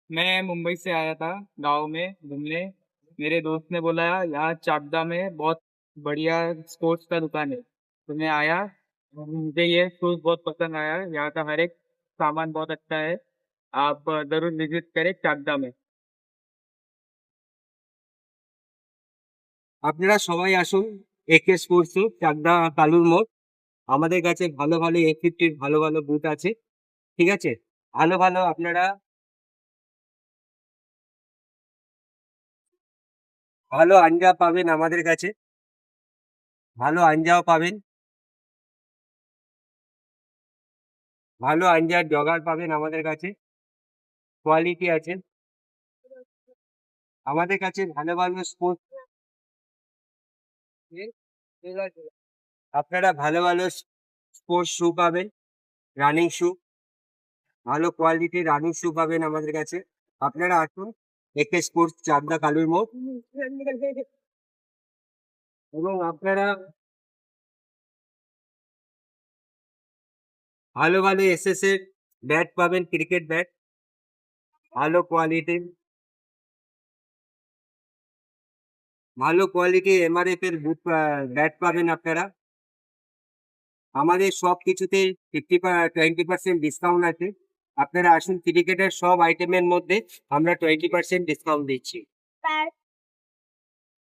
मैं मुंबई से आया था गाँव में घूमने। मेरे दोस्त ने बोला यहाँ चाकदा में बहुत बढ़िया स्पोर्ट्स का दुकान है। तो मैं आया, मुझे ये शूज़ बहुत पसंद आया। यहाँ का हर एक सामान बहुत अच्छा है। आप ज़रूर विज़िट करें चाकदा में। আপনারা সবাই আসুন একে স্পোর্টসে চাকদা কালুর মোড়। আমাদের কাছে ভালো ভালো A50 ভালো ভালো বুট আছে, ঠিক আছে? ভালো ভালো আপনারা ভালো আঞ্জা পাবেন আমাদের কাছে, ভালো আঞ্জাও পাবেন, ভালো আঞ্জার জগার পাবেন আমাদের কাছে, কোয়ালিটি আছে। আমাদের কাছে ভালো ভালো স্পোর্টস, আপনারা ভালো ভালো স্পোর্টস শু পাবেন, রানিং শু, ভালো কোয়ালিটির রানিং শু পাবেন আমাদের কাছে। আপনারা আসুন একে স্পোর্টস চাকদা কালুর মোড়, এবং আপনারা ভালো ভালো এসএস এর ব্যাট পাবেন, ক্রিকেট ব্যাট ভালো কোয়ালিটির, ভালো কোয়ালিটি এমআরএফ এর বুট ব্যাট পাবেন আপনারা। আমাদের সব কিছুতে 20% ডিসকাউন্ট আছে। আপনারা আসুন, ক্রিকেটের সব আইটেমের মধ্যে আমরা 20% ডিসকাউন্ট দিচ্ছি।